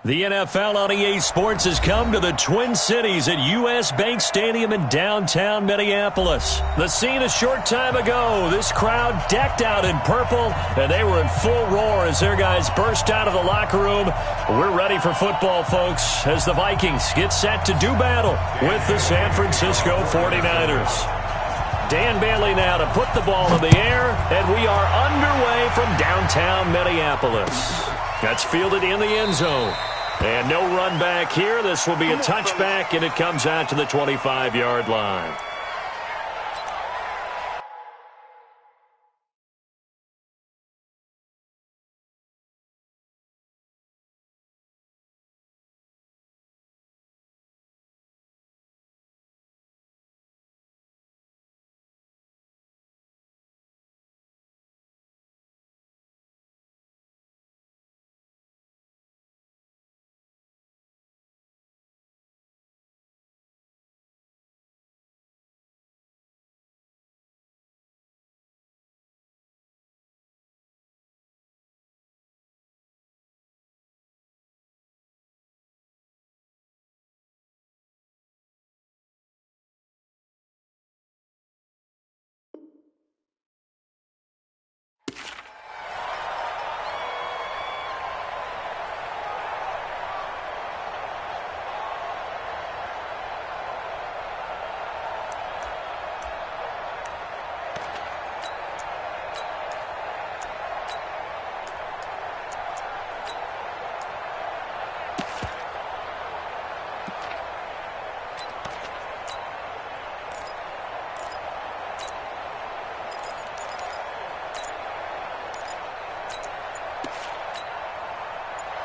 The NFL on EA Sports has come to the Twin Cities at U.S. Bank Stadium in downtown Minneapolis. The scene a short time ago, this crowd decked out in purple, and they were in full roar as their guys burst out of the locker room. We're ready for football, folks, as the Vikings get set to do battle with the San Francisco 49ers. Dan Bailey now to put the ball in the air, and we are underway from downtown Minneapolis. That's fielded in the end zone. And no run back here. This will be a touchback, and it comes out to the 25-yard line.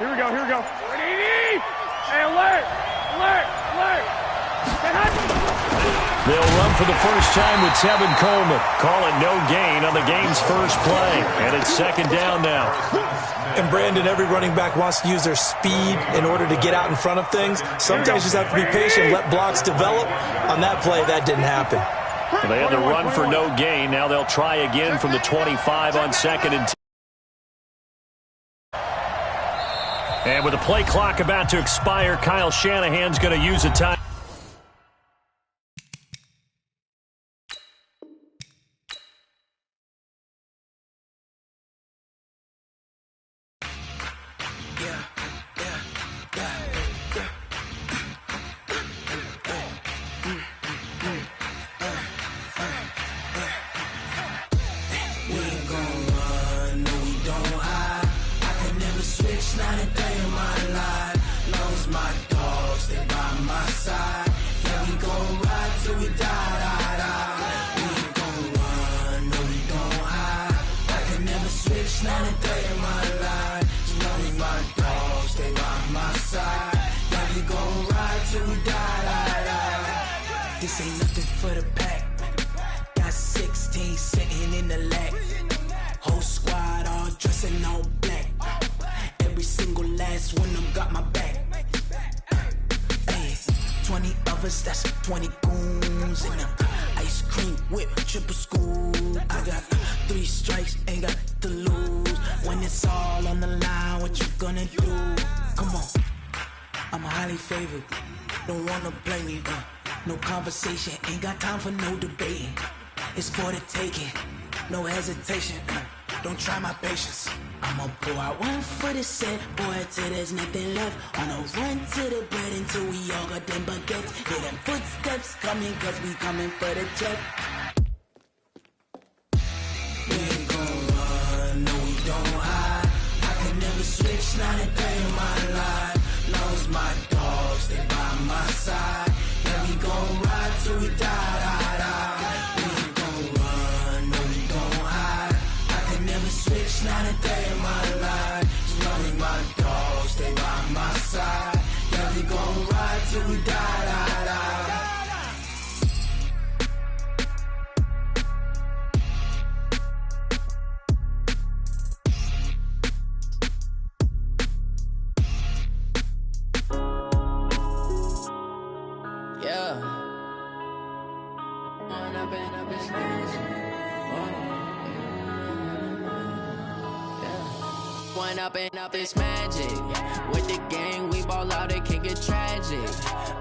Here we go, here we go. Hey, alert! Alert! Alert! They'll run for the first time with Tevin Coleman. Call it no gain on the game's first play. And it's second down now. And Brandon, every running back wants to use their speed in order to get out in front of things. Sometimes you just have to be patient, let blocks develop. On that play, that didn't happen. Well, they had to run for no gain. Now they'll try again from the 25 on second and 10. And with the play clock about to expire, Kyle Shanahan's going to use a time. This ain't nothing for the pack. Got 16 sitting in the lap. Whole squad all dressing all black. Every single last one of them got my back. Hey, 20 of us, that's 20 goons in them. Ice cream whip, triple school. I got 3 strikes, ain't got to lose. When it's all on the line, what you gonna do? Come on, I'm highly favored. Don't wanna blame me, no conversation, ain't got time for no debating. It's for the taking, no hesitation. Don't try my patience. I'ma pull out one for the set, boy, till there's nothing left. On a run to the bread until we all got them baguettes. Hear them footsteps coming, cause we coming for the check. We ain't gon' run, no we don't hide. I can never switch, not a day in my life. Long as my dogs, they by my side. Yeah, we gon' ride till we die. We ain't gon' run, no we don't hide. I can never switch, not a day in my life. As long as my dogs, they by my side. Yeah, we gon' ride till we die. one up and up, it's magic. With the gang, we ball out, it can get tragic.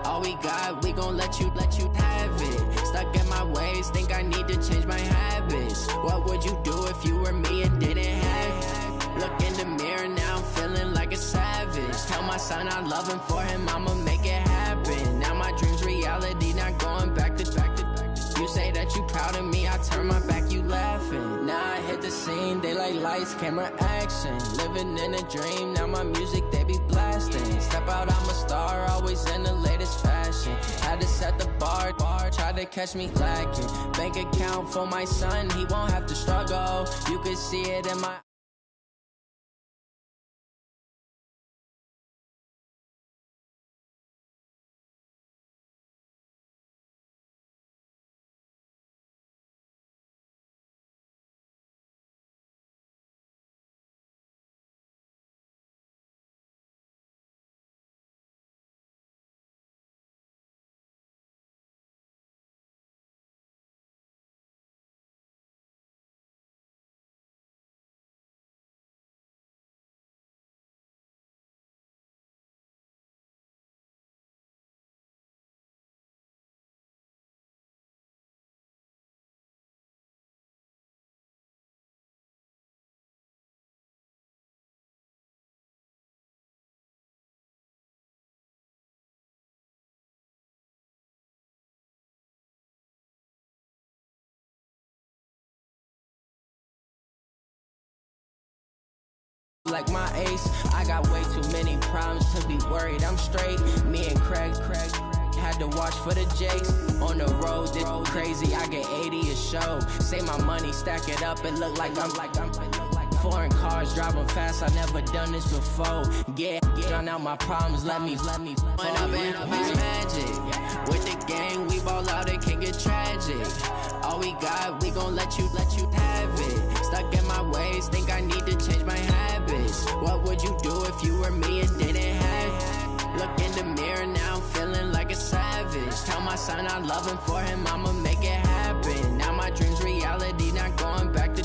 All we got, we gon' let you have it. Stuck in my ways, think I need to change my habits. What would you do if you were me and didn't have it? Look in the mirror, now I'm feeling like a savage. Tell my son I love him, for him I'ma make it happen. Now my dream's reality, not going back to. You say that you proud of me, I turn my back, you laughing. Now I hit the scene, they like lights, camera, action. Living in a dream, now my music, they be blasting. Step out, I'm a star, always in the latest fashion. Had to set the bar, try to catch me lacking. Bank account for my son, he won't have to struggle. You can see it in my like my ace. I got way too many problems to be worried. I'm straight. Me and Craig had to watch for the Jakes. On the road, it's crazy. I get 80 a show. Say my money, stack it up, it look like I'm foreign cars driving fast. I never done this before. Get drown out my problems. Let me run up and up is magic. With the gang, we ball out, it can get tragic. All we got, we gon' let you have it. Stuck in my ways, think I need to change my habits. What would you do if you were me and didn't have it? Look in the mirror, now I'm feeling like a savage. Tell my son I love him, for him I'ma make it happen. Now my dream's reality, not going back to.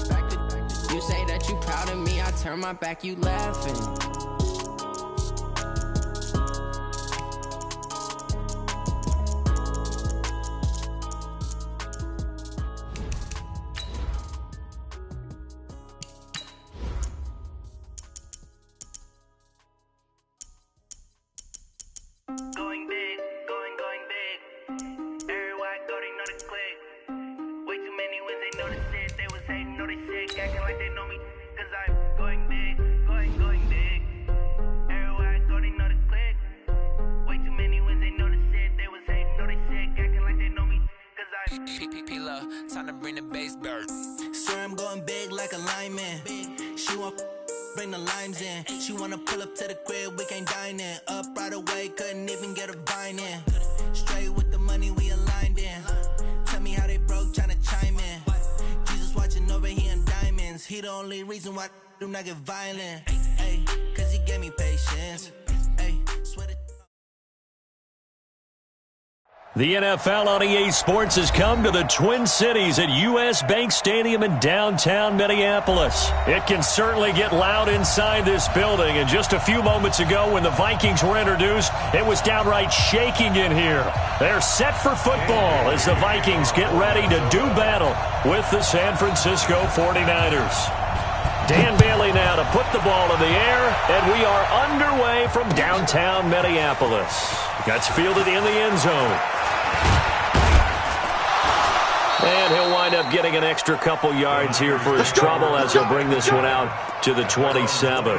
You say that you proud of me, I turn my back, you laughing. Going big, going big. Everywhere I go, they know the click. Way too many wins, they know the shit. They was hating, know they sick, acting like they know me. Cause I'm going big, going big. Everywhere I go, they know the click. Way too many wins, they know the shit. They was hating, know they sick, acting like they know me. Cause I'm PPP, time to bring the bass back. Swear I'm going big like a lineman. She want bring the limes in. She wanna pull up to the crib, we can't dine in. Up right away, couldn't even get a vine in. Straight with the money we aligned in. Tell me how they broke, tryna chime in. Jesus watching over here in diamonds. He the only reason why I do not get violent. Ay, cause he gave me patience. Ay, swear to The NFL on EA Sports has come to the Twin Cities at US Bank Stadium in downtown Minneapolis. It can certainly get loud inside this building, and just a few moments ago when the Vikings were introduced, it was downright shaking in here. They're set for football as the Vikings get ready to do battle with the San Francisco 49ers. Dan Bailey now to put the ball in the air, and we are underway from downtown Minneapolis. Gets fielded in the end zone. And he'll wind up getting an extra couple yards here for his trouble as he'll bring this one out to the 27.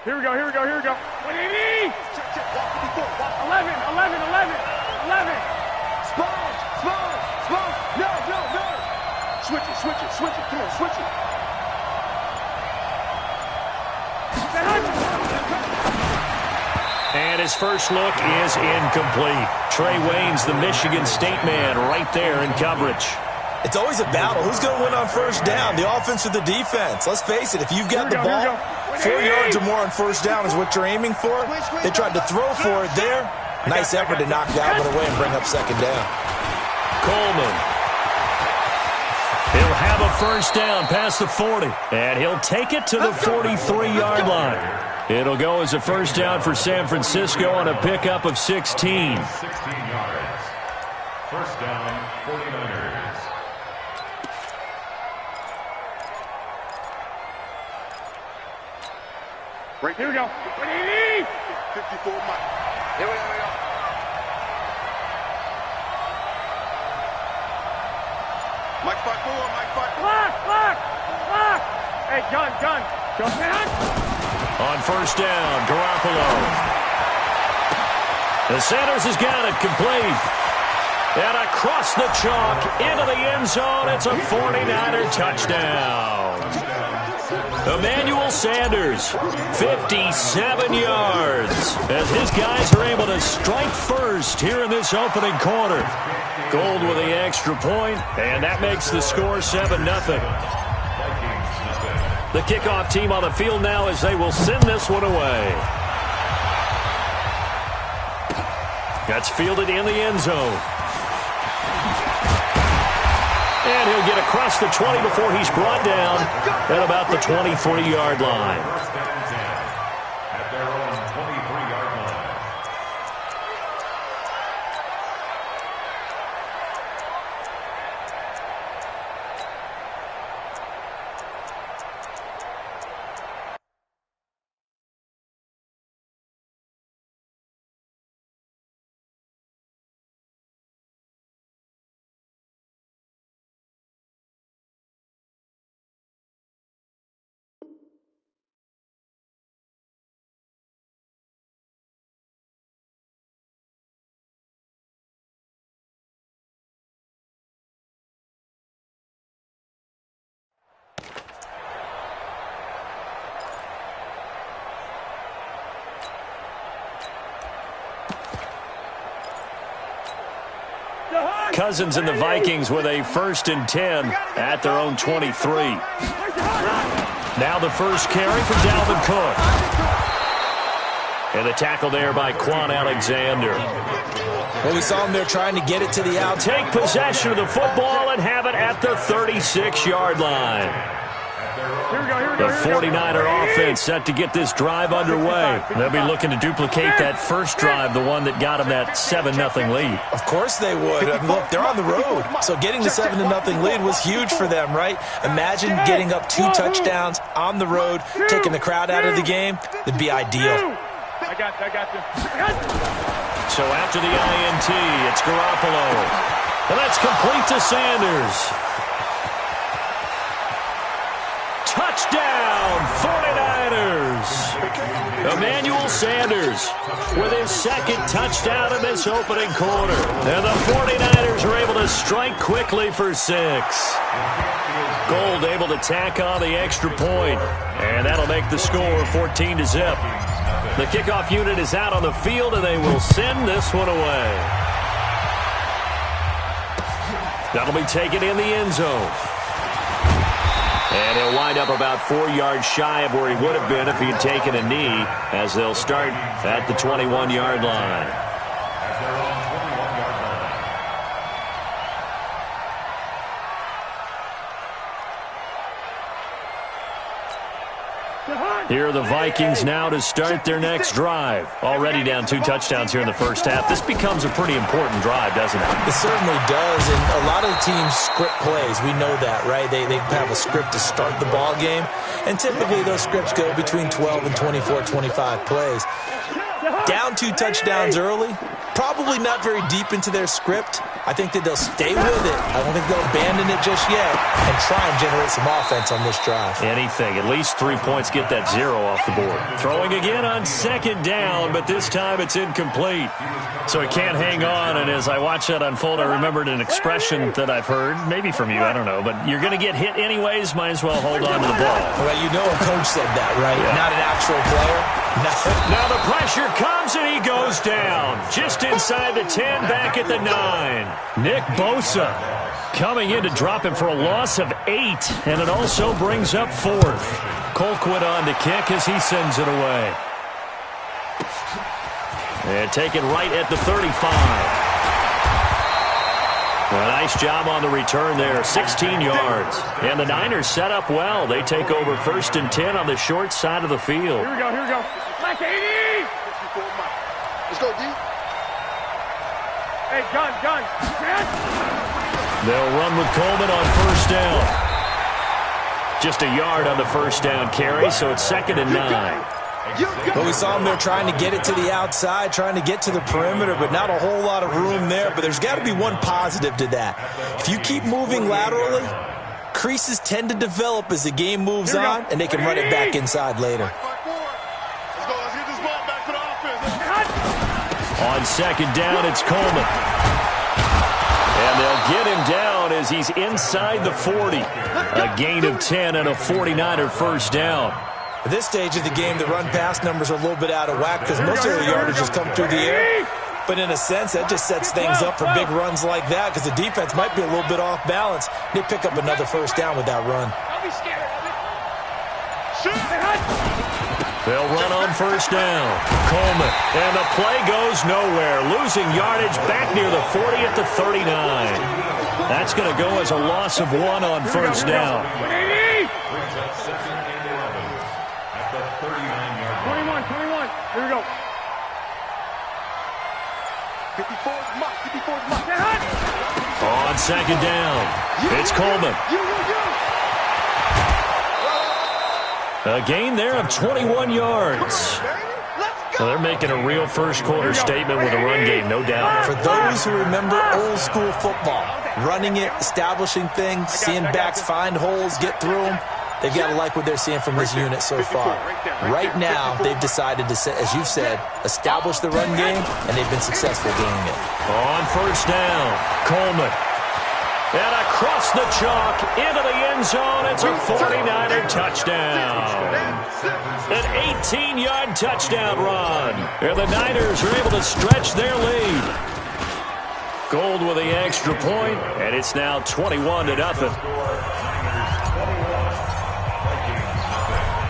Here we go. 180! 11. Sponge! No! Switch it, come on, switch it. And his his first look is incomplete. Trey Waynes, the Michigan State man, right there in coverage. It's always a battle. Who's going to win on first down, the offense or the defense? Let's face it, if you've got the ball, 4 yards or more on first down is what you're aiming for. They tried to throw for it there. Nice effort to knock that one away and bring up second down. Coleman. He'll have a first down past the 40, and he'll take it to the 43-yard line. It'll go as a first down for San Francisco on a pickup of 16. 16 yards. First down, 49ers. Right, here we go. 54 Mike. Here we go. Mike 5-4, Mike 5-4. Lock. Hey, John. Jump down. On first down, Garoppolo. The Sanders has got it complete. And across the chalk into the end zone. It's a 49er touchdown. Emmanuel Sanders, 57 yards, as his guys are able to strike first here in this opening quarter. Gold with the extra point, and that makes the score 7-0. The kickoff team on the field now as they will send this one away. That's fielded in the end zone. And he'll get across the 20 before he's brought down at about the 23-yard line. At their own 23-yard line. Cousins and the Vikings with a 1st and 10 at their own 23. Now the first carry for Dalvin Cook. And the tackle there by Quan Alexander. Well, we saw him there trying to get it to the out. Take possession of the football and have it at the 36-yard line. The 49er offense set to get this drive underway. They'll be looking to duplicate that first drive, the one that got them that 7-0 lead. Of course they would. Look, they're on the road. So getting the 7-0 lead was huge for them, right? Imagine getting up 2 touchdowns on the road, taking the crowd out of the game. It'd be ideal. I got you. So after the INT, it's Garoppolo. And that's complete to Sanders. Touchdown, 49ers! Emmanuel Sanders with his 2nd touchdown in this opening quarter. And the 49ers are able to strike quickly for 6. Gold able to tack on the extra point. And that'll make the score 14-0. The kickoff unit is out on the field, and they will send this one away. That'll be taken in the end zone. And he'll wind up about 4 yards shy of where he would have been if he had taken a knee, as they'll start at the 21-yard line. At their own 21-yard line. Here are the Vikings now to start their next drive. Already down 2 touchdowns here in the first half. This becomes a pretty important drive, doesn't it? It certainly does, and a lot of the teams script plays. We know that, right? They have a script to start the ball game, and typically those scripts go between 12 and 24, 25 plays. Down 2 touchdowns early, probably not very deep into their script. I think that they'll stay with it. I don't think they'll abandon it just yet and try and generate some offense on this drive. Anything. At least 3 points, get that 0 off the board. Throwing again on 2nd down, but this time it's incomplete. So it can't hang on, and as I watch that unfold, I remembered an expression that I've heard, maybe from you, I don't know, but you're going to get hit anyways, might as well hold on to the ball. Well, you know a coach said that, right? Yeah. Not an actual player. Now the pressure comes and he goes down. Just inside the 10, back at the 9. Nick Bosa coming in to drop him for a loss of 8, and it also brings up 4th. Colquitt on to kick as he sends it away. And taken right at the 35. A nice job on the return there, 16 yards. And the Niners set up well. They take over 1st and 10 on the short side of the field. Here we go, here we go. Black 80! Let's go, D. Hey, gun. They'll run with Coleman on 1st down. Just a yard on the 1st down carry, so it's 2nd and 9. But we saw them there trying to get it to the outside, trying to get to the perimeter, but not a whole lot of room there. But there's got to be one positive to that. If you keep moving laterally, creases tend to develop as the game moves on, and they can run it back inside later. Let's get this ball back to the offense. On 2nd down, it's Coleman. And they'll get him down as he's inside the 40. A gain of 10 and a 49er 1st down. At this stage of the game, the run-pass numbers are a little bit out of whack because most of the yardage has come through the air. But in a sense, that just sets things up for big runs like that because the defense might be a little bit off balance. They pick up another 1st down with that run. Don't be scared of it. They'll run on 1st down. Coleman. And the play goes nowhere. Losing yardage back near the 40 at the 39. That's going to go as a loss of 1 on 1st down. 21. Here we go. 54's muck. On 2nd down, it's Coleman. A gain there of 21 yards. Well, they're making a real first-quarter statement with a run game, no doubt. For those who remember old-school football, running it, establishing things, seeing backs find holes, get through them, they've got to like what they're seeing from this unit so far. Right now, they've decided to, as you've said, establish the run game, and they've been successful doing it. On 1st down, Coleman. And across the chalk, into the end zone, it's a 49er touchdown. An 18-yard touchdown run. And the Niners are able to stretch their lead. Gold with the extra point, and it's now 21-0.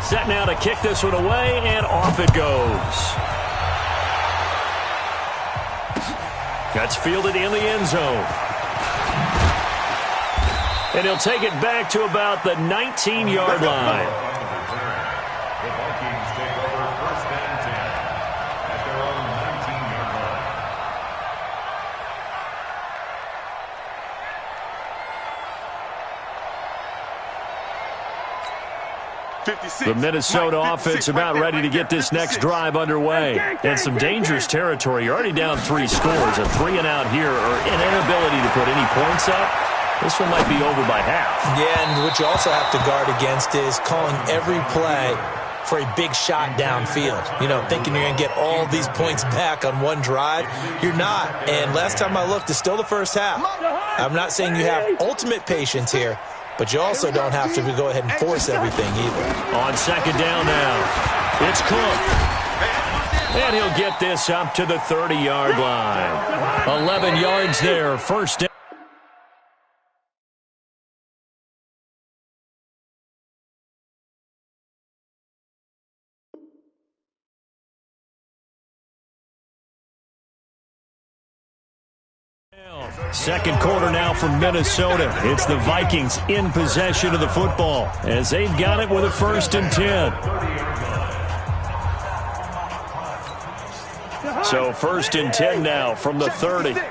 Set now to kick this one away, and off it goes. That's fielded in the end zone. And he'll take it back to about the 19-yard line. The Vikings take over 1st and 10 at their own 19-yard line. The Minnesota offense about ready to get this next drive underway. And some dangerous territory. You're already down 3 scores. A 3-and-out here, or an inability to put any points up. This one might be over by half. Yeah, and what you also have to guard against is calling every play for a big shot downfield. You know, thinking you're going to get all these points back on one drive. You're not. And last time I looked, it's still the first half. I'm not saying you have ultimate patience here, but you also don't have to go ahead and force everything either. On 2nd down now, it's Cook. And he'll get this up to the 30-yard line. 11 yards there, 1st down. Second quarter now from Minnesota. It's the Vikings in possession of the football as they've got it with a 1st and 10. So 1st and 10 now from the 30. From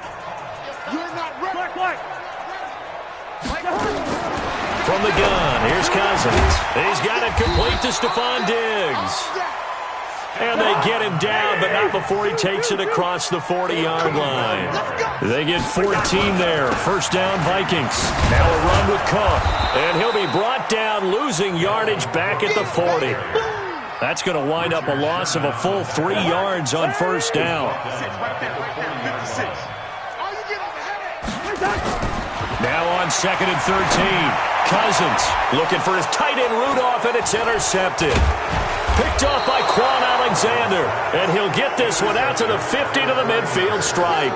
the gun, here's Cousins. He's got it complete to Stephon Diggs. And they get him down, but not before he takes it across the 40-yard line. They get 14 there. 1st down, Vikings. Now a run with Cook. And he'll be brought down, losing yardage back at the 40. That's going to wind up a loss of a full 3 yards on 1st down. Now on 2nd and 13. Cousins looking for his tight end Rudolph, and it's intercepted. Picked off by Quan Alexander. And he'll get this one out to the 50 to the midfield stripe.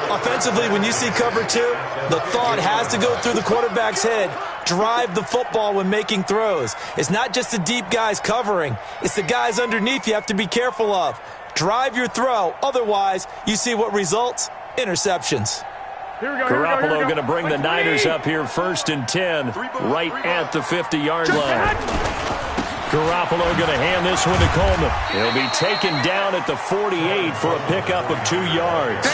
Offensively, when you see cover two, the thought has to go through the quarterback's head. Drive the football when making throws. It's not just the deep guys covering. It's the guys underneath you have to be careful of. Drive your throw. Otherwise, you see what results? Interceptions. Garoppolo going to bring the Niners up here 1st and 10, right at the 50-yard line. Garoppolo going to hand this one to Coleman. He'll be taken down at the 48 for a pickup of 2 yards.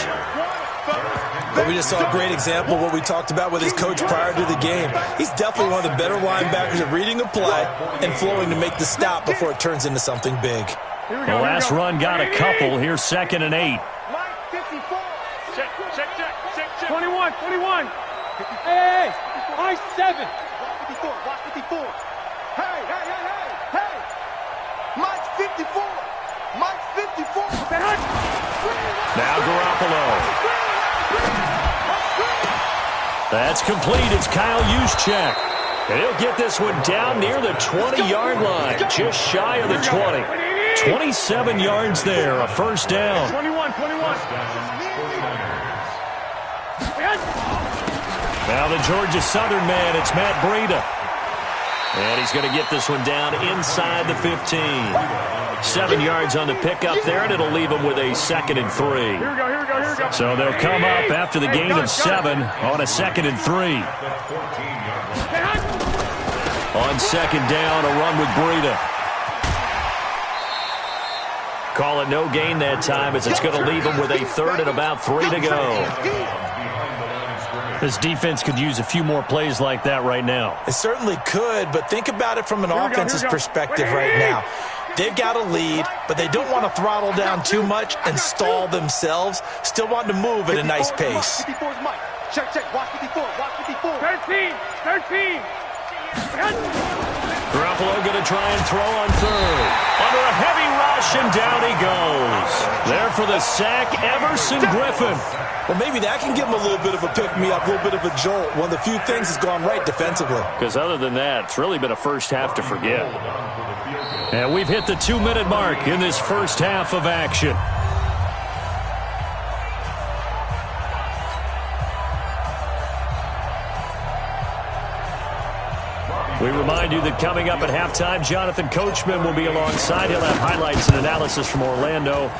But we just saw a great example of what we talked about with his coach prior to the game. He's definitely one of the better linebackers at reading a play and flowing to make the stop before it turns into something big. The last run got a couple. Here's 2nd and 8. 21. Hey, I 7. 54. Hey. Mike's 54. Mike's 54. Now Garoppolo. That's complete. It's Kyle Juszczyk. And he'll get this one down near the 20-yard line, just shy of the 20. 27 yards there, a first down. 21. Now the Georgia Southern man, it's Matt Breida. And he's going to get this one down inside the 15. 7 yards on the pickup there, and it'll leave him with a 2nd and 3. Here we go. So they'll come up after the gain of 7 on a 2nd and 3. On 2nd down, a run with Breida. Call it no gain that time, as it's going to leave him with a 3rd and about 3 to go. This defense could use a few more plays like that right now. It certainly could, but think about it from an offense's perspective right now. They've got a lead, but they don't want to throttle down too much and stall themselves. Still want to move at a nice pace. Check. Watch 54. 13. Garoppolo going to try and throw on 3rd. Under a heavy rush, and down he goes. There for the sack, Everson Griffin. Well, maybe that can give him a little bit of a pick-me-up, a little bit of a jolt. One of the few things has gone right defensively. Because other than that, it's really been a first half to forget. And we've hit the 2-minute mark in this first half of action. We remind you that coming up at halftime, Jonathan Coachman will be alongside. He'll have highlights and analysis from Orlando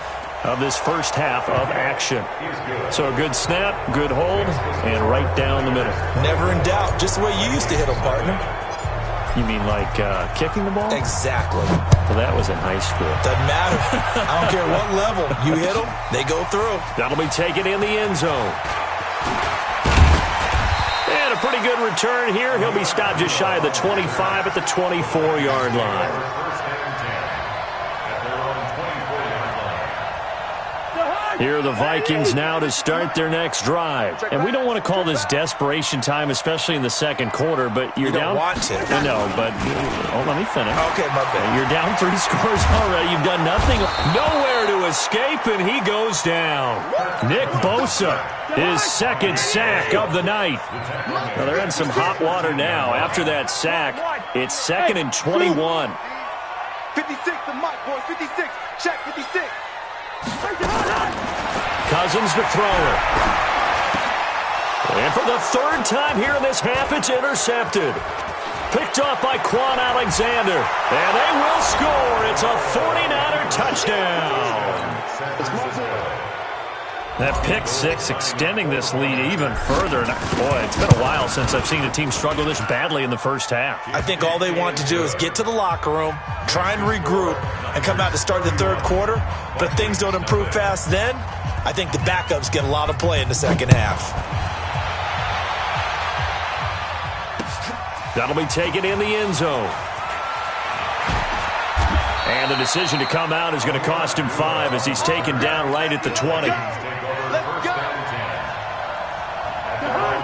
of this first half of action. So a good snap, good hold, and right down the middle. Never in doubt. Just the way you used to hit them, partner. You mean like kicking the ball? Exactly. Well, that was in high school. Doesn't matter. I don't care what level. You hit them, they go through. That'll be taken in the end zone. And a pretty good return here. He'll be stopped just shy of the 25 at the 24-yard line. Here are the Vikings now to start their next drive. And we don't want to call this desperation time, especially in the second quarter, but you're down. You don't want to. No, but let me finish. Okay, my bad. You're down 3 scores already. You've done nothing. Nowhere to escape, and he goes down. Nick Bosa, his second sack of the night. Well, they're in some hot water now. After that sack, it's 2nd and 21. 56 to Mike, boys. 56. Check 56. Cousins to throw it. And for the 3rd time here in this half, it's intercepted. Picked off by Quan Alexander. And they will score. It's a 49er touchdown. That pick 6 extending this lead even further. And boy, it's been a while since I've seen a team struggle this badly in the first half. I think all they want to do is get to the locker room, try and regroup, and come out to start the 3rd quarter. But if things don't improve fast then, I think the backups get a lot of play in the second half. That'll be taken in the end zone. And the decision to come out is going to cost him 5 as he's taken down right at the 20.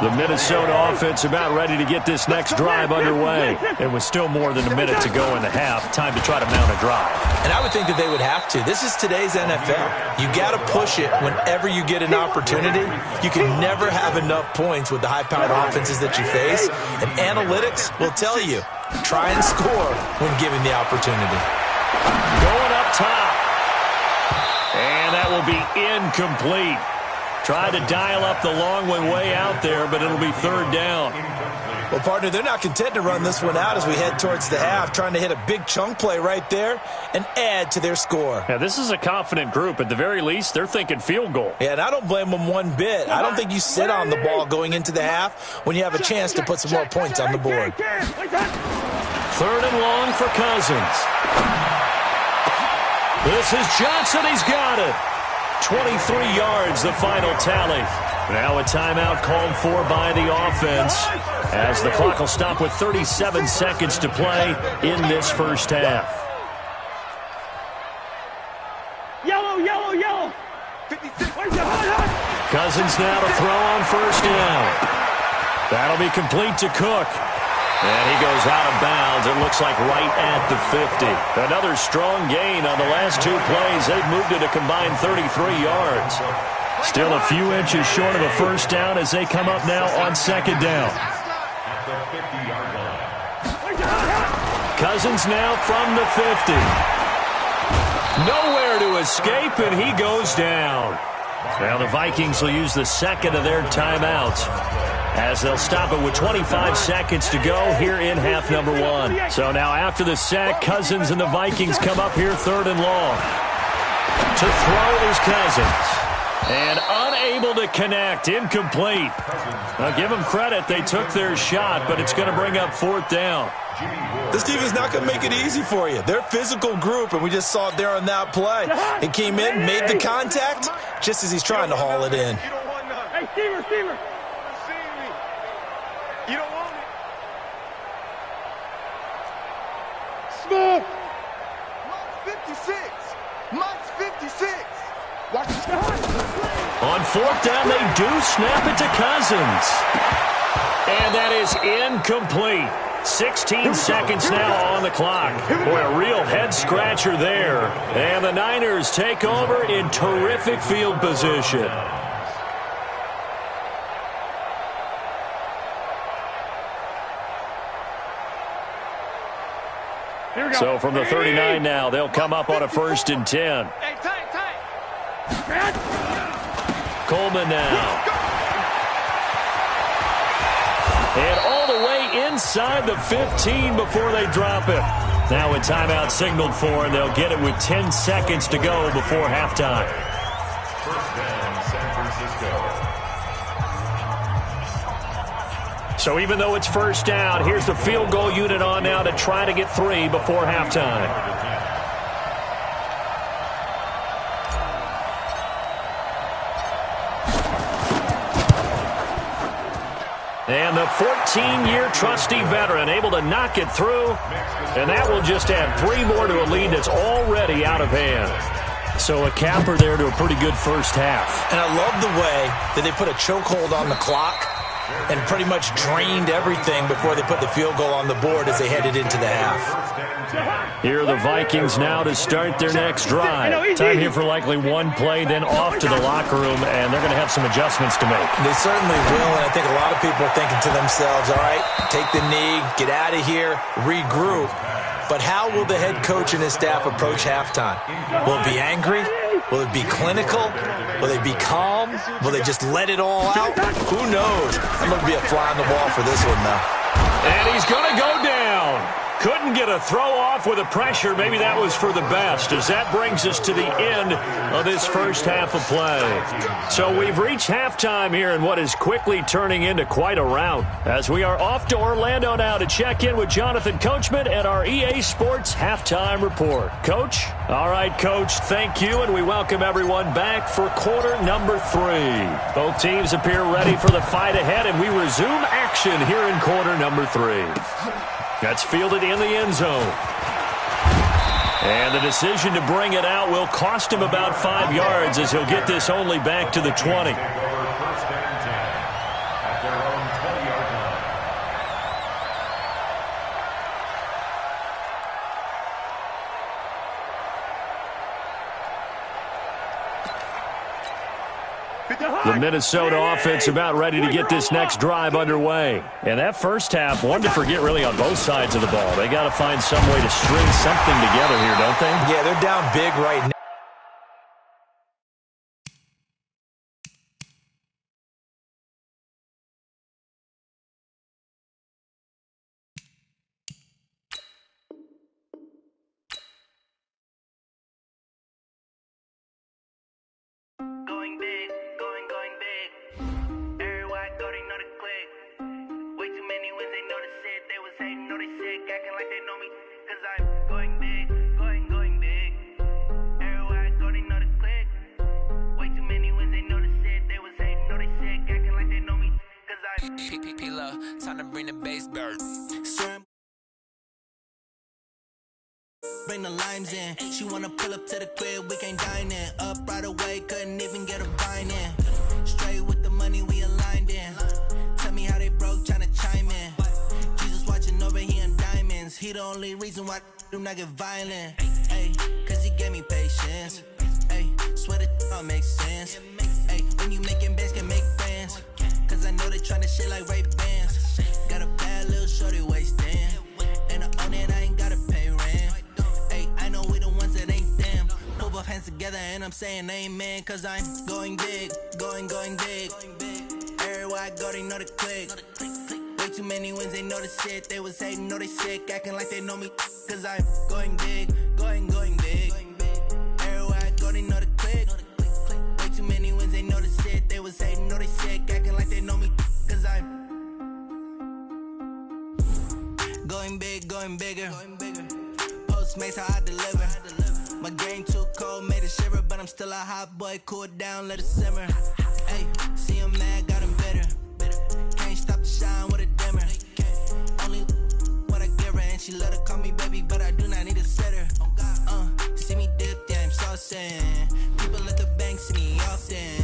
The Minnesota offense about ready to get this next drive underway. It was still more than a minute to go in the half. Time to try to mount a drive. And I would think that they would have to. This is today's NFL. You got to push it whenever you get an opportunity. You can never have enough points with the high-powered offenses that you face. And analytics will tell you Try and score when given the opportunity. Going up top. And that will be incomplete. Tried to dial up the long one way out there, but it'll be third down. Well, partner, they're not content to run this one out as we head towards the half, trying to hit a big chunk play right there and add to their score. Yeah, this is a confident group. At the very least, they're thinking field goal. Yeah, and I don't blame them one bit. I don't think you sit on the ball going into the half when you have a chance to put some more points on the board. Third and long for Cousins. This is Johnson. He's got it. 23 yards, the final tally. Now a timeout called for by the offense as the clock will stop with 37 seconds to play in this first half. Yellow, yellow, yellow. Cousins now to throw on first down. That'll be complete to Cook. And he goes out of bounds, it looks like right at the 50. Another strong gain on the last two plays. They've moved it a combined 33 yards. Still a few inches short of a first down as they come up now on second down. Cousins now from the 50. Nowhere to escape, and he goes down. Now the Vikings will use the second of their timeouts as they'll stop it with 25 seconds to go here in half number one. So now after the sack, Cousins and the Vikings come up here third and long. To throw is Cousins. And unable to connect, incomplete. Now give them credit, they took their shot, but it's going to bring up fourth down. This team is not going to make it easy for you. They're a physical group, and we just saw it there on that play. He came in, made the contact, just as he's trying to haul it in. Hey, Steamer, Steamer. You don't want it. Smith. Mike's 56. Mike's 56. Watch this. On fourth down, they do snap it to Cousins. And that is incomplete. 16 seconds now on the clock. Boy, a real head-scratcher there. And the Niners take over in terrific field position. So from the 39 now, they'll come up on a 1st and 10. Hey, tight. Coleman now. And all the way inside the 15 before they drop it. Now a timeout signaled for, and they'll get it with 10 seconds to go before halftime. First down, San Francisco. So even though it's first down, here's the field goal unit on now to try to get 3 before halftime. And the 14-year trusty veteran able to knock it through, and that will just add 3 more to a lead that's already out of hand. So a capper there to a pretty good first half. And I love the way that they put a chokehold on the clock and pretty much drained everything before they put the field goal on the board as they headed into the half. Here are the Vikings now to start their next drive. Time here for likely one play, then off to the locker room, and they're going to have some adjustments to make. They certainly will, and I think a lot of people are thinking to themselves, all right, take the knee, get out of here, regroup. But how will the head coach and his staff approach halftime? Will it be angry? Will it be clinical? Will they be calm? Will they just let it all out? Who knows? I'm going to be a fly on the wall for this one, though. And he's going to go down. Couldn't get a throw off with the pressure. Maybe that was for the best, as that brings us to the end of this first half of play. So we've reached halftime here in what is quickly turning into quite a rout, as we are off to Orlando now to check in with Jonathan Coachman and our EA Sports Halftime Report. Coach? All right, Coach, thank you, and we welcome everyone back for quarter number 3. Both teams appear ready for the fight ahead, and we resume action here in quarter number 3. That's fielded in the end zone. And the decision to bring it out will cost him about 5 yards, as he'll get this only back to the 20. First and 10 at their own 20-yard line. The Minnesota offense about ready to get this next drive underway. And that first half, one to forget really on both sides of the ball. They got to find some way to string something together here, don't they? Yeah, they're down big right now. Going big, going big. Everywhere I go, they know the click. Way too many wins, they know the shit. They was hating, know they sick, acting like they know me. Cause I'm going big, going big. Everywhere I go, they know the click. Way too many wins, they know the shit. They was hating, know they sick, acting like they know me. Cause I'm P-Love, time to bring the bass bird. Bring the limes in. She wanna pull up to the crib, we can't dine in. Up right away, couldn't even get a vine in. Straight with the money, we aligned in. Tell me how they broke, tryna chime in. Jesus watching over, he in diamonds. He the only reason why do not get violent. Ay, cause he gave me patience. Ay, swear that all makes sense. Ay, when you making bands, can make friends. Cause I know they tryna shit like Ray-Bans. Got a bad little shorty wasting. And I own it, I ain't gotta pay rent. I know we the ones that ain't them. Put both hands together and I'm saying amen. Cause I'm going big, going big. Everywhere I go, they know the click. Way too many wins, they know the shit. They was hating, know they sick, acting like they know me. Cause I'm going big, going big. Everywhere I go, they know the click. Way too many wins, they know the shit. They was hating, know they sick, acting like they know me. Cause I'm going big, going bigger. Postmates how I deliver. My game too cold, made it shiver, but I'm still a hot boy. Cool it down, let it simmer. Hey, see him mad, got him bitter. Can't stop the shine with a dimmer. Only what I give her, and she let her call me baby, but I do not need a sitter. See me dip, yeah, I'm saucing. People at the bank see me often.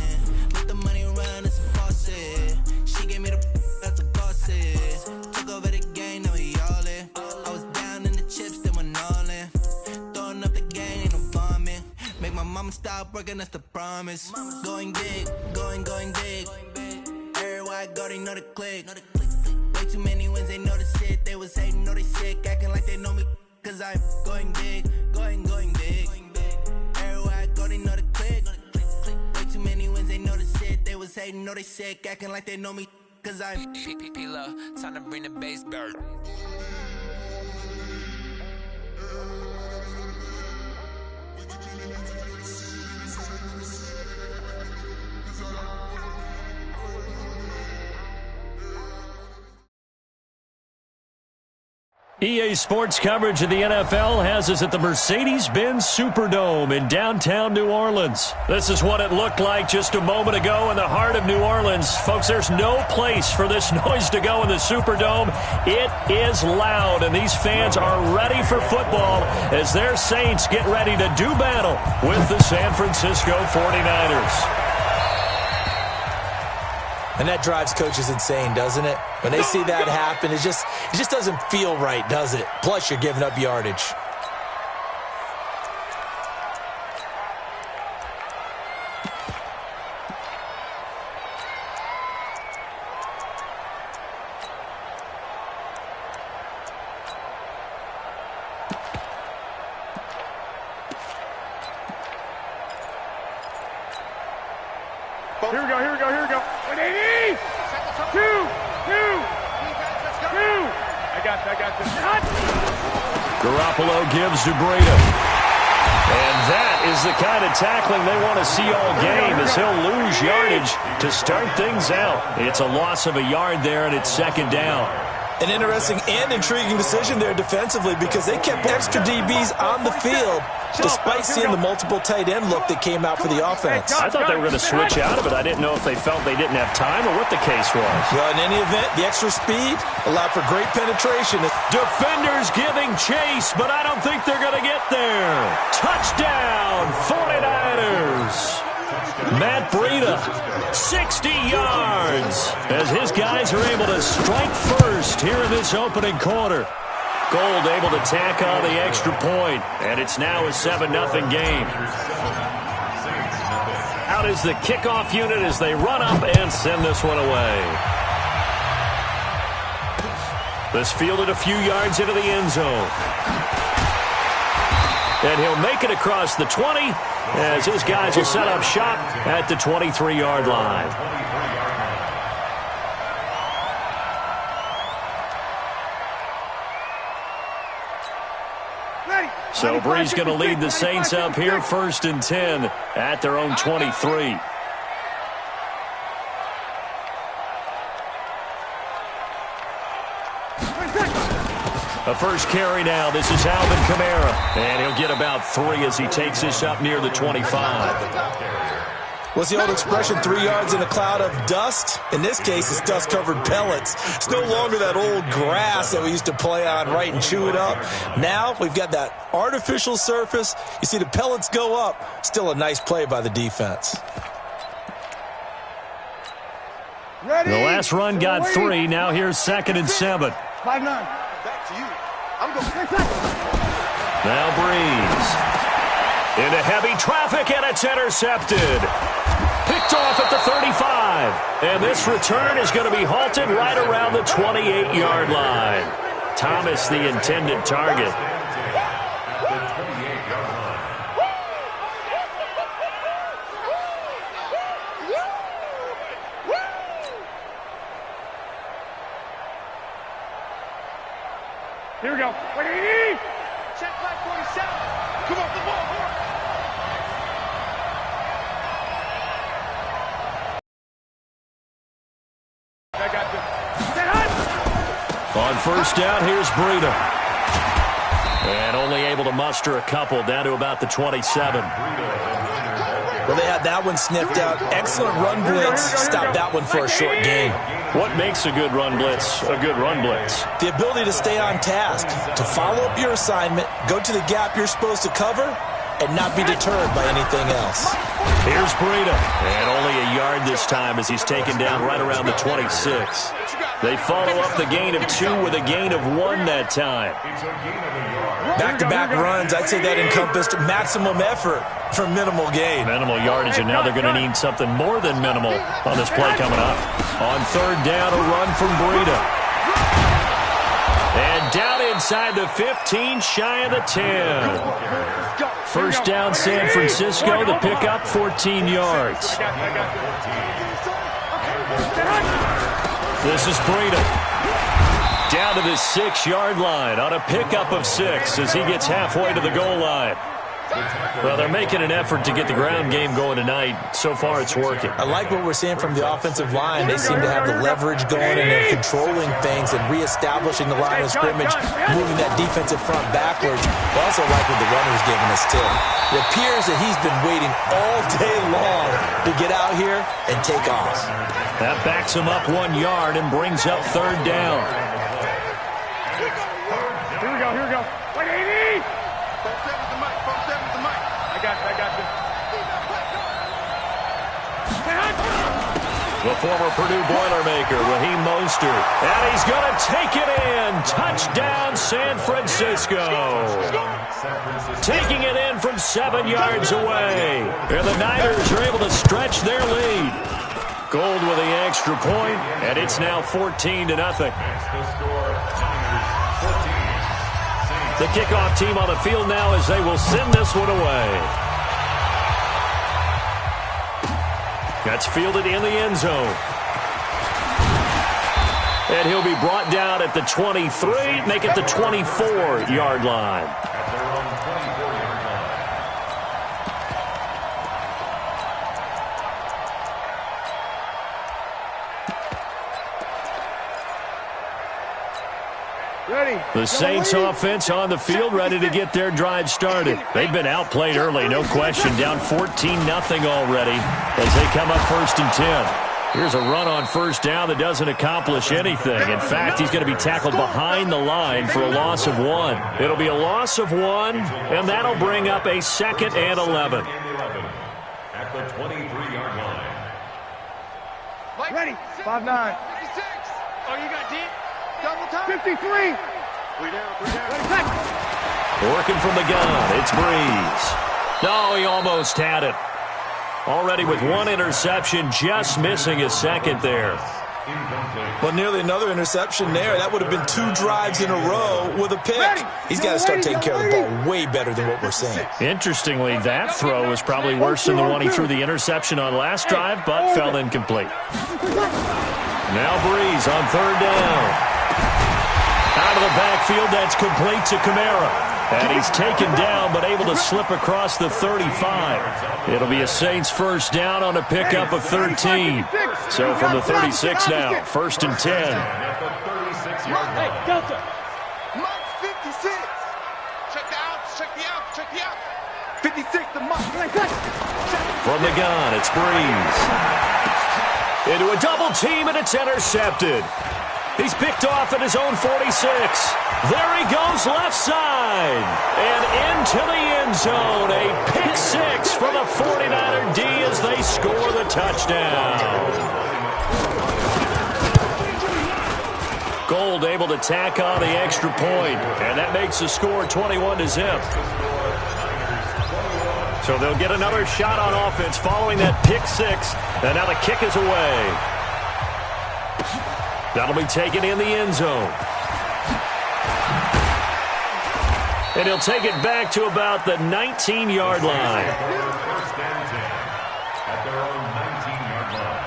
Let the money run, it's a faucet. She gave me the that's the bosses. Took over the game, now we all in. I was down in the chips, then went all in. Throwing up the game, ain't no bombing. Make my mama stop working, that's the promise. Going big, going big. Everywhere I go, they know the click. Way too many wins, they know the shit. They was hating, know they sick, acting like they know me. Cause I'm going big, going big. Everywhere I go, they know the click. Way too many wins, they know the shit. They was hating, know they sick, acting like they know me. Cause I'm P-Love, time to bring the bass bird. EA Sports coverage of the NFL has us at the Mercedes-Benz Superdome in downtown New Orleans. This is what it looked like just a moment ago in the heart of New Orleans. Folks, there's no place for this noise to go in the Superdome. It is loud, and these fans are ready for football as their Saints get ready to do battle with the San Francisco 49ers. And that drives coaches insane, doesn't it? When they see that happen, it just doesn't feel right, does it? Plus, you're giving up yardage. Here we go. 180! Two! I got this. Garoppolo gives to Breida. And that is the kind of tackling they want to see all game as he'll lose yardage to start things out. It's a loss of a yard there, and it's second down. An interesting and intriguing decision there defensively because they kept extra DBs on the field despite seeing the multiple tight end look that came out for the offense. I thought they were going to switch out of it. I didn't know if they felt they didn't have time or what the case was. Well, in any event, the extra speed allowed for great penetration. Defenders giving chase, but I don't think they're going to get there. Touchdown, 49ers. Matt Breida, 60 yards, as his guys are able to strike first here in this opening quarter. Gold able to tack on the extra point, and it's now a 7-0 game. Out is the kickoff unit as they run up and send this one away. This fielded a few yards into the end zone. And he'll make it across the 20 as his guys will set up shop at the 23-yard line. So Bree's going to lead the Saints up here, 1st and 10 at their own 23. A first carry now. This is Alvin Kamara. And he'll get about 3 as he takes this up near the 25. What's the old expression, 3 yards in a cloud of dust? In this case, it's dust-covered pellets. It's no longer that old grass that we used to play on, right, and chew it up. Now we've got that artificial surface. You see the pellets go up. Still a nice play by the defense. Ready. The last run got 3. Now here's 2nd and 7. 5-9. Back to you. I'm going. Now Breeze. Into heavy traffic, and it's intercepted. Picked off at the 35. And this return is going to be halted right around the 28-yard line. Thomas, the intended target. Here we go. 180. Check back 47. Come on, the ball. I got this. On first down, here's Breida. And only able to muster a couple down to about the 27. Well, they had that one sniffed out. Excellent run blitz. Stopped that one for a short gain. What makes a good run blitz a good run blitz? The ability to stay on task, to follow up your assignment, go to the gap you're supposed to cover, and not be deterred by anything else. Here's Breida. And only a yard this time as he's taken down right around the 26. They follow up the gain of 2 with a gain of 1 that time. Back-to-back runs, I'd say that encompassed maximum effort for minimal gain. Minimal yardage, and now they're going to need something more than minimal on this play coming up. On third down, a run from Breida. And down inside the 15, shy of the 10. First down, San Francisco. The pickup, 14 yards. This is Breida. Down to the 6-yard line on a pickup of 6 as he gets halfway to the goal line. Well, they're making an effort to get the ground game going tonight. So far, it's working. I like what we're seeing from the offensive line. They seem to have the leverage going, and they're controlling things and reestablishing the line of scrimmage, moving that defensive front backwards. I also like what the runner's giving us, too. It appears that he's been waiting all day long to get out here and take off. That backs him up 1 yard and brings up third down. Here we go. 180. I got this. The former Purdue Boilermaker, Raheem Mostert. And he's going to take it in. Touchdown, San Francisco. Taking it in from 7 yards away. And the Niners are able to stretch their lead. Gold with the extra point, and it's now 14-0. The kickoff team on the field now as they will send this one away. That's fielded in the end zone. And he'll be brought down at the 23, make it the 24-yard line. The Saints offense on the field, ready to get their drive started. They've been outplayed early, no question. Down 14-0 already as they come up 1st and 10. Here's a run on first down that doesn't accomplish anything. In fact, he's going to be tackled behind the line for a loss of 1. It'll be a loss of 1, and that'll bring up a 2nd and 11. At the 23-yard line. Ready. 5-9. 56. Oh, you got deep. Double time. 53. 3 down. Working from the gun, it's Breeze. No, he almost had it. Already with one interception, just missing his second there. Well, nearly another interception there. That would have been 2 drives in a row with a pick. He's got to start taking care of the ball way better than what we're seeing. Interestingly, that throw was probably worse than the one he threw the interception on last drive, but fell incomplete. Now Breeze on 3rd down. Out of the backfield, that's complete to Kamara. And he's taken down, but able to slip across the 35. It'll be a Saints first down on a pickup of 13. So from the 36 now, 1st and 10. Hey, Delta. Mike 56. Check the outs, check the outs, check the outs. 56 to Mike. From the gun, it's Breeze. Into a double team, and it's intercepted. He's picked off at his own 46. There he goes left side. And into the end zone. A pick 6 for the 49er D as they score the touchdown. Gold able to tack on the extra point. And that makes the score 21-0. So they'll get another shot on offense following that pick 6. And now the kick is away. That'll be taken in the end zone. And he'll take it back to about the 19-yard line. First and 10 at their own 19-yard line.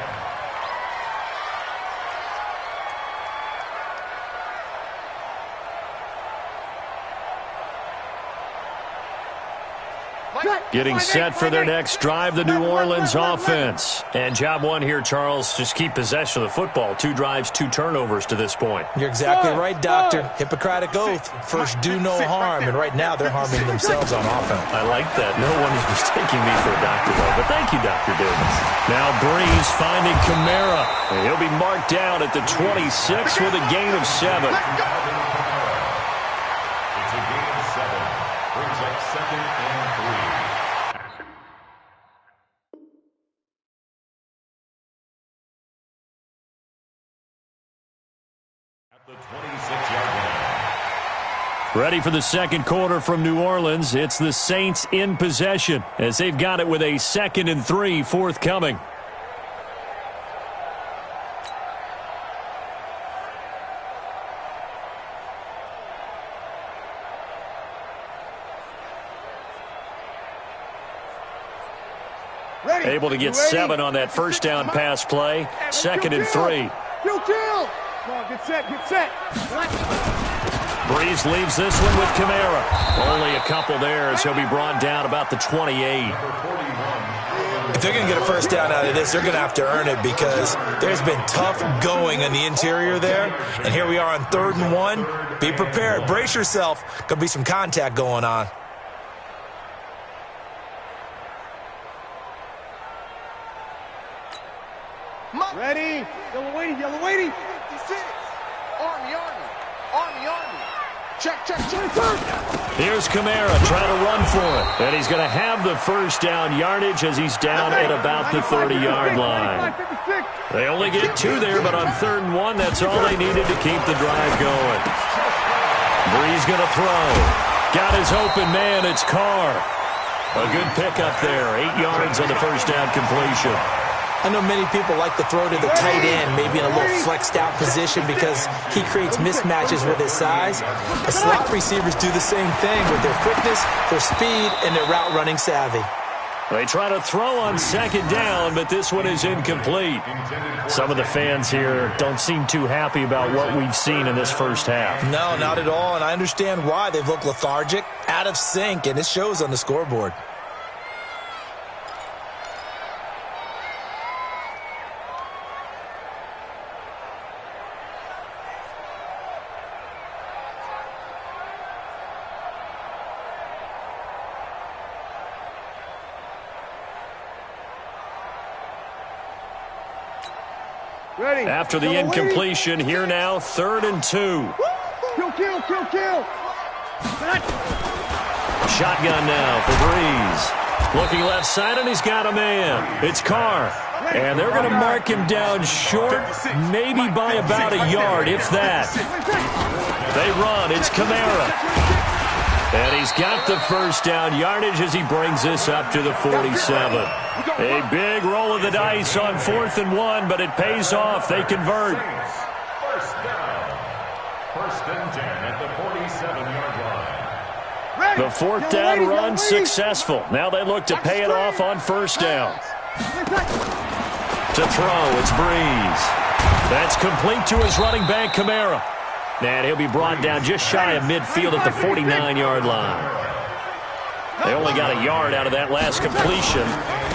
Getting set for their next drive, the New Orleans offense. And job one here, Charles, just keep possession of the football. 2 drives, 2 turnovers to this point. You're exactly right, Doctor. Hippocratic oath. First, do no harm. And right now, they're harming themselves on offense. I like that. No one is mistaking me for a doctor, though. But thank you, Dr. Davis. Now Breeze finding Kamara. And he'll be marked down at the 26 with a gain of 7. It's a gain of 7. Brings up 2nd and 3. The 26-yard line. Ready for the second quarter from New Orleans. It's the Saints in possession as they've got it with a 2nd and 3 forthcoming. Able to get 7 on that first down pass play. 2nd and 3. Kill. Come on, get set, get set. Breeze leaves this one with Kamara. Only a couple there as he'll be brought down about the 28. If they're going to get a first down out of this, they're going to have to earn it because there's been tough going in the interior there. And here we are on 3rd and 1. Be prepared. Brace yourself. Could be some contact going on. Ready. Yellow waiting. 56. Army. Check. Here's Kamara trying to run for it. And he's going to have the first down yardage as he's down at about the 30-yard line. They only get 2 there, but on 3rd and 1, that's all they needed to keep the drive going. Breeze going to throw. Got his open man. It's Carr. A good pickup there. 8 yards on the first down completion. I know many people like to throw to the tight end, maybe in a little flexed out position because he creates mismatches with his size. The slot receivers do the same thing with their quickness, their speed, and their route running savvy. They try to throw on 2nd down, but this one is incomplete. Some of the fans here don't seem too happy about what we've seen in this first half. No, not at all, and I understand why. They've looked lethargic, out of sync, and it shows on the scoreboard. Ready. After the incompletion, here now, 3rd and 2. Kill. Shotgun now for Breeze. Looking left side, and he's got a man. It's Carr. And they're going to mark him down short, maybe by about a yard, if that. They run. It's Kamara. And he's got the first down yardage as he brings this up to the 47. A big roll of the dice on 4th and 1, but it pays off. They convert. First down. First and 10 at the 47-yard line. The 4th down run successful. Now they look to pay it off on first down. To throw, it's Breeze. That's complete to his running back, Kamara. And he'll be brought down just shy of midfield at the 49-yard line. They only got a yard out of that last completion,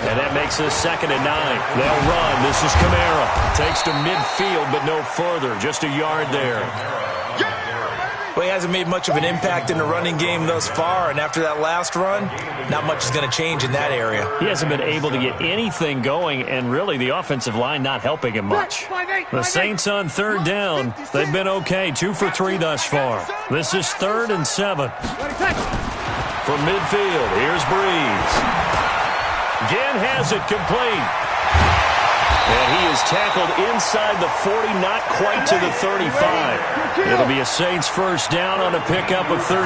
and that makes this 2nd and 9. They'll run. This is Kamara. Takes to midfield, but no further. Just a yard there. Well, he hasn't made much of an impact in the running game thus far, and after that last run, not much is going to change in that area. He hasn't been able to get anything going, and really the offensive line not helping him much. The Saints on 3rd down. They've been okay, 2 for 3 thus far. This is 3rd and 7. From midfield, here's Breeze. Again has it complete. And he is tackled inside the 40, not quite to the 35. It'll be a Saints first down on a pickup of 13.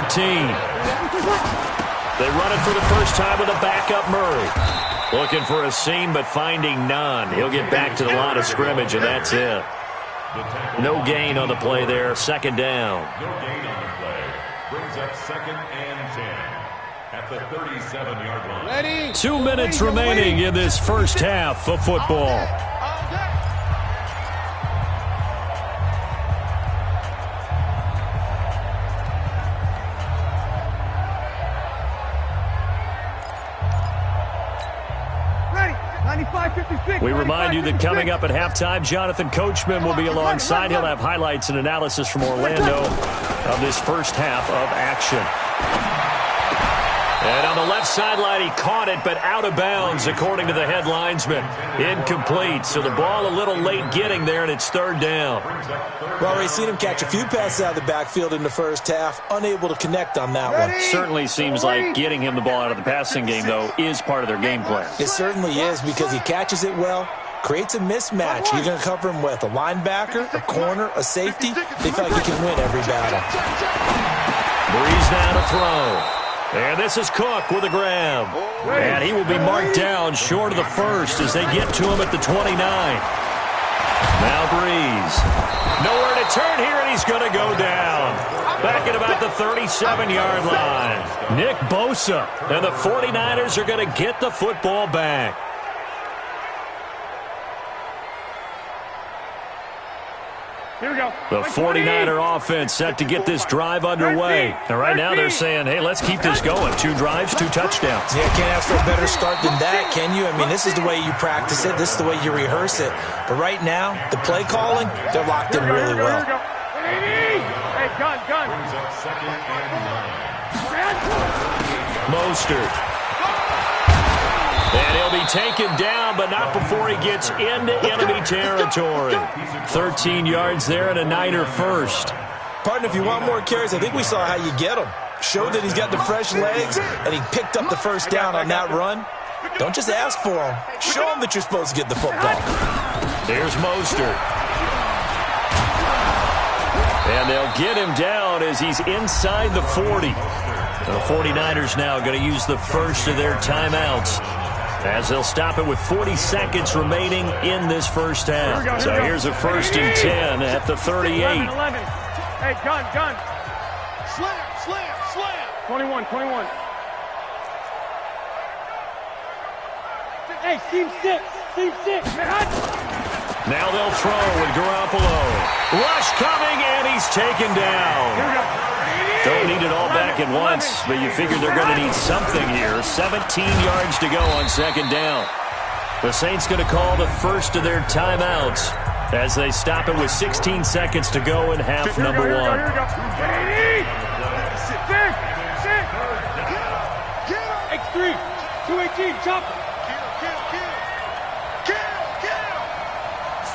They run it for the first time with a backup Murray. Looking for a seam, but finding none. He'll get back to the line of scrimmage, and that's it. No gain on the play there. 2nd down. No gain on the play. Brings up 2nd and 10 at the 37-yard line. 2 minutes remaining in this first half of football. We remind you that coming up at halftime, Jonathan Coachman will be alongside. He'll have highlights and analysis from Orlando of this first half of action. And on the left sideline, he caught it, but out of bounds, according to the head linesman. Incomplete, so the ball a little late getting there, and it's 3rd down. Well, we've seen him catch a few passes out of the backfield in the first half, unable to connect on that one. Certainly seems like getting him the ball out of the passing game, though, is part of their game plan. It certainly is, because he catches it well, creates a mismatch. You're going to cover him with a linebacker, a corner, a safety. They feel like he can win every battle. Breeze now to throw. And this is Cook with a grab. And he will be marked down short of the first as they get to him at the 29. Now Breeze. Nowhere to turn here, and he's going to go down. Back at about the 37-yard line. Nick Bosa. And the 49ers are going to get the football back. Here we go. The 49er offense set to get this drive underway. And right now they're saying, hey, let's keep this going. 2 drives, 2 touchdowns. Yeah, can't ask for a better start than that, can you? I mean, this is the way you practice it. This is the way you rehearse it. But right now, the play calling, they're locked in really well. Hey, gun. Brings up 2nd and 9. Mostert. And he'll be taken down, but not before he gets into enemy territory. 13 yards there and a Niner first. Partner, if you want more carries, I think we saw how you get them. Showed that he's got the fresh legs, and he picked up the first down on that run. Don't just ask for him. Show him that you're supposed to get the football. There's Mostert. And they'll get him down as he's inside the 40. The 49ers now going to use the first of their timeouts, as they'll stop it with 40 seconds remaining in this first half. So here's a 1st and 10 at the 38. 11. Hey, gun. Slam. 21. Hey, seam 6. Now they'll throw with Garoppolo. Rush coming, and he's taken down. Here we go. Don't need it all back at once, but you figure they're going to need something here. 17 yards to go on 2nd down. The Saints going to call the first of their timeouts as they stop it with 16 seconds to go in half number 1. Here we go. X3, 218, chop. Kill.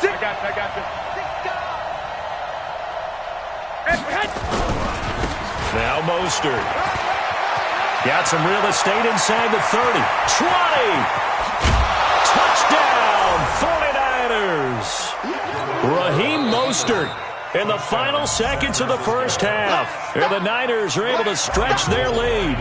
I got you. Now Mostert. Got some real estate inside the 30. 20. Touchdown, 49ers. Raheem Mostert in the final seconds of the first half. And the Niners are able to stretch their lead.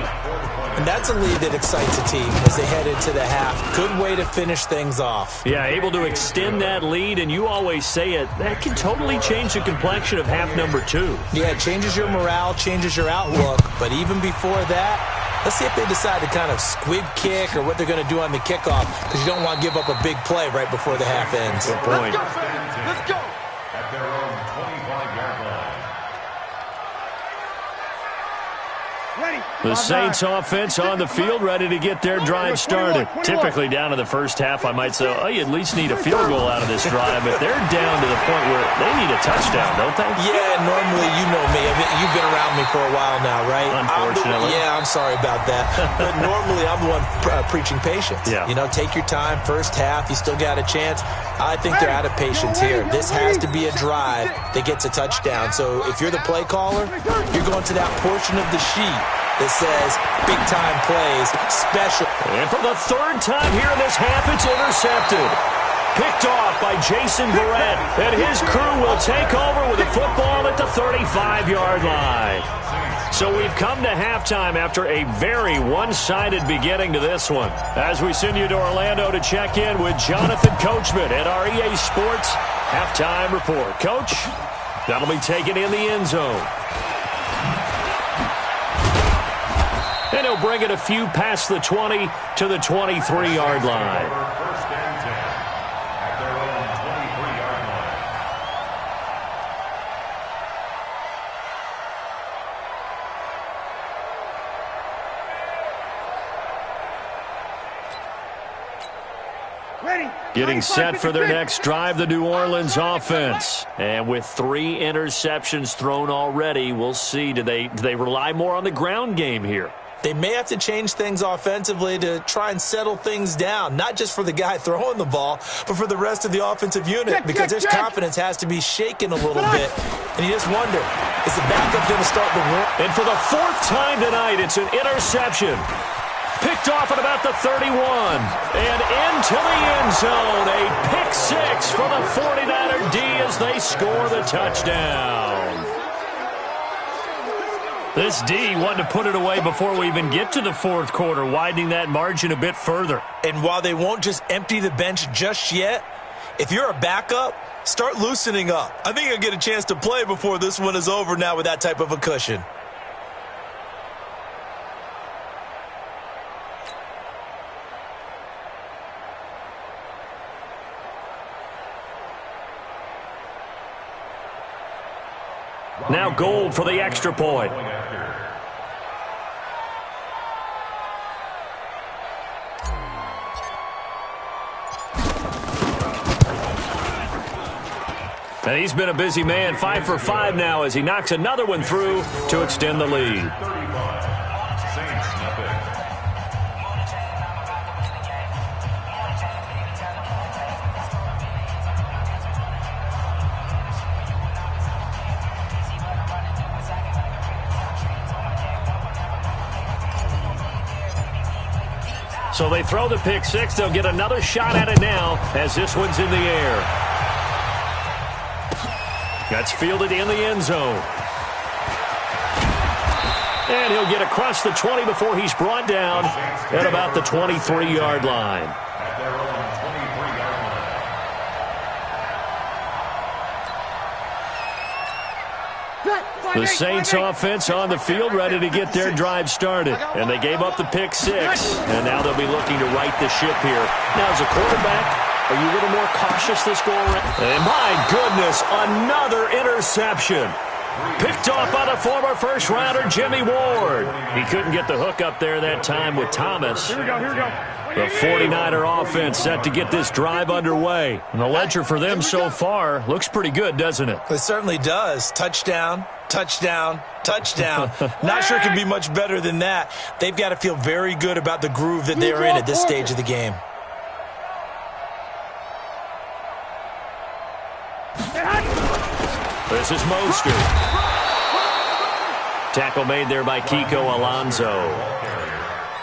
And that's a lead that excites a team as they head into the half. Good way to finish things off. Yeah, able to extend that lead, and you always say it, that can totally change the complexion of half number 2. Yeah, it changes your morale, changes your outlook. But even before that, let's see if they decide to kind of squib kick or what they're going to do on the kickoff, because you don't want to give up a big play right before the half ends. Good point. Let's go. At their own 25-yard line. The Saints offense on the field, ready to get their drive started. Typically down to the first half, I might say, oh, you at least need a field goal out of this drive, but they're down to the point where they need a touchdown, don't they? Yeah, normally, you know me. I mean, you've been around me for a while now, right? Unfortunately. I'm sorry about that. But normally, I'm the one preaching patience. Yeah. You know, take your time. First half, you still got a chance. I think they're out of patience here. This has to be a drive that gets a touchdown. So if you're the play caller, you're going to that portion of the sheet that says big-time plays, special. And for the third time here in this half, it's intercepted. Picked off by Jason Verrett, and his crew will take over with the football at the 35-yard line. So we've come to halftime after a very one-sided beginning to this one. As we send you to Orlando to check in with Jonathan Coachman at our EA Sports Halftime Report. Coach, that'll be taken in the end zone. And he'll bring it a few past the 20 to the 23-yard line. First and 10 at their own 23-yard line. Getting set for their next drive, the New Orleans offense. And with 3 interceptions thrown already, we'll see. Do they rely more on the ground game here? They may have to change things offensively to try and settle things down, not just for the guy throwing the ball, but for the rest of the offensive unit, because their confidence has to be shaken a little bit. And you just wonder, is the backup going to start the war? And for the 4th time tonight, it's an interception. Picked off at about the 31. And into the end zone, a pick 6 for the 49er D as they score the touchdown. This D wanted to put it away before we even get to the 4th quarter, widening that margin a bit further. And while they won't just empty the bench just yet, if you're a backup, start loosening up. I think you'll get a chance to play before this one is over now with that type of a cushion. Now Gold for the extra point. And he's been a busy man, 5 for 5 now as he knocks another one through to extend the lead. 35. Saints nothing. So they throw the pick 6. They'll get another shot at it now as this one's in the air. That's fielded in the end zone. And he'll get across the 20 before he's brought down at about the 23-yard line. At their own 23-yard line. The Saints offense on the field ready to get their drive started. And they gave up the pick 6. And now they'll be looking to right the ship here. Now as a quarterback, are you a little more cautious this go around? And my goodness, another interception. Picked off by the former first-rounder Jimmy Ward. He couldn't get the hook up there that time with Thomas. Here we go, here we go. The 49er offense set to get this drive underway. And the ledger for them so far looks pretty good, doesn't it? It certainly does. Touchdown, touchdown, touchdown. Not sure it can be much better than that. They've got to feel very good about the groove that they're in at this stage of the game. This is Mostert. Tackle made there by Kiko Alonso.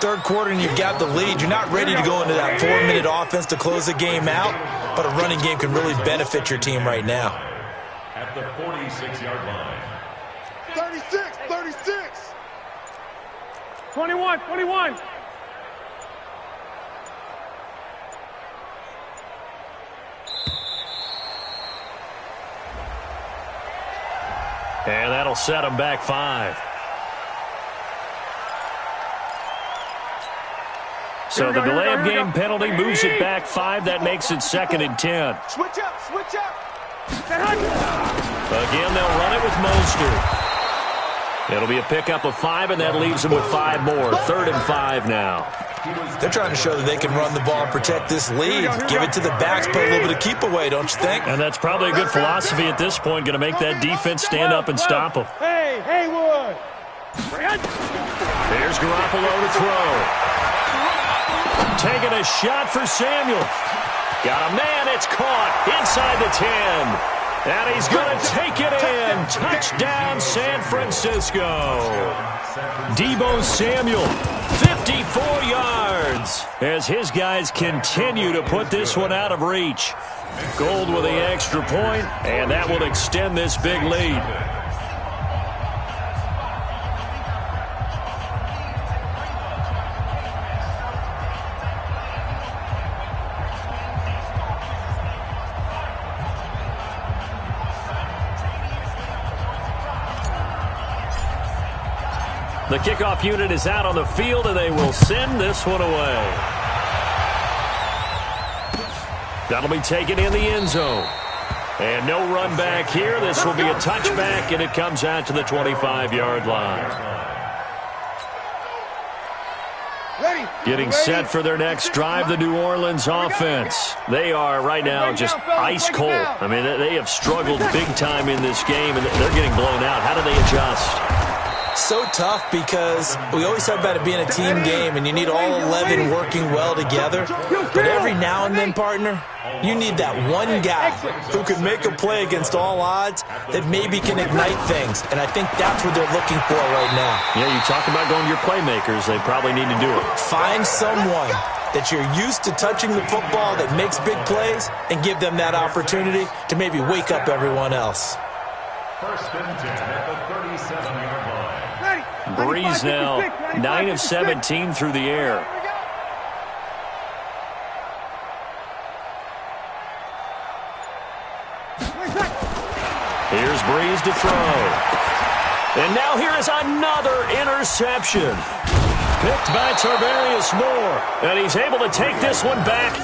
Third quarter and you've got the lead. You're not ready to go into that 4-minute offense to close the game out, but a running game can really benefit your team right now. at the 46-yard line. 36, 36. 21, 21. And that'll set him back 5. So the delay of game penalty moves it back 5. That makes it 2nd and 10. Switch up, switch up. Again, they'll run it with Mostert. It'll be a pickup of 5, and that leaves them with 5 more. 3rd and 5 now. They're trying to show that they can run the ball and protect this lead. Give it to the backs, put a little bit of keep away, don't you think? And that's probably a good philosophy at this point, going to make that defense stand up and stop them. Hey, Haywood. Here's Garoppolo to throw. Taking a shot for Samuel. Got a man, it's caught inside the 10. And he's going to take it in. Touchdown, San Francisco. Deebo Samuel, 54 yards, as his guys continue to put this one out of reach. Gold with the extra point, and that will extend this big lead. The kickoff unit is out on the field, and they will send this one away. That'll be taken in the end zone. And no run back here. This will be a touchback, and it comes out to the 25-yard line. Getting set for their next drive, the New Orleans offense. They are right now just ice cold. I mean, they have struggled big time in this game, and they're getting blown out. How do they adjust? So tough because we always talk about it being a team game and you need all 11 working well together. But every now and then, partner, you need that one guy who can make a play against all odds that maybe can ignite things. And I think that's what they're looking for right now. Yeah, you talk about going to your playmakers. They probably need to do it. Find someone that you're used to touching the football that makes big plays and give them that opportunity to maybe wake up everyone else. 1st and 10 at the 37-yard line. Breeze now, 9 of 17 through the air. Here's Breeze to throw. And now here is another interception. Picked by Tarvarius Moore. And he's able to take this one back.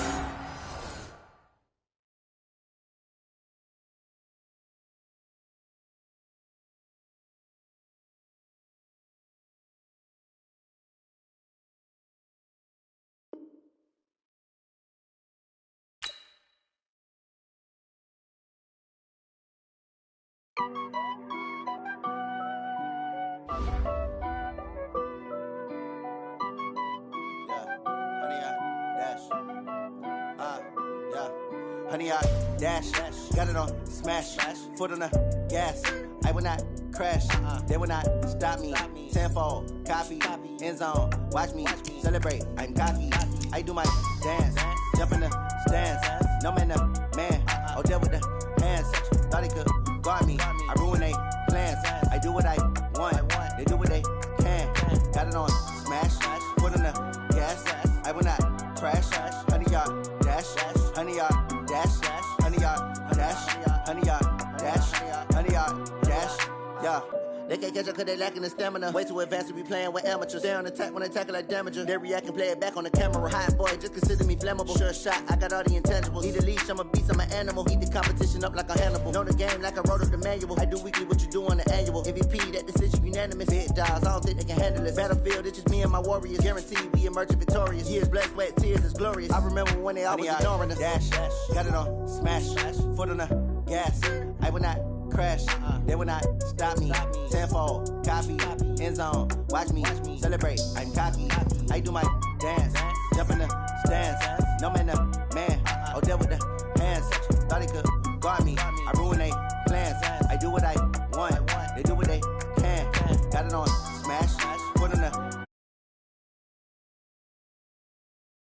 Honey, I dash, got it on smash, foot on the gas. I will not crash, they will not stop me. Tenfold, copy, end zone, watch me celebrate. I'm cocky, I do my dance, jump in the stands. No man, the man, oh, deal with the hands. Thought he could guard me, I ruin they plans. I do what I want, they do what they can. Got it on smash, foot on the gas. I will not crash, honey, y'all dash, honey, y'all. Dash, honey, y'all, dash, honey, y'all, dash, honey, y'all, dash, yeah. They can't catch up cause they lacking the stamina. Way too advanced to be playing with amateurs. They on attack when they tackle like damager. They react and play it back on the camera. Hot boy, just consider me flammable. Sure shot, I got all the intangibles. Need a leash, I'm a beast, I'm an animal. Heat the competition up like a Hannibal. Know the game like I wrote up the manual. I do weekly what you do on the annual. MVP, that decision unanimous. Big dogs, I don't think they can handle this. Battlefield, it's just me and my warriors. Guaranteed we emerging victorious. Years, blood, sweat, tears, it's glorious. I remember when they always ignoring us. Dash, got it on smash, foot on the gas. I will not crash, they will not stop me. Tenfold, copy, end zone, watch me celebrate. I'm cocky, I do my dance, jump in the stands. No man,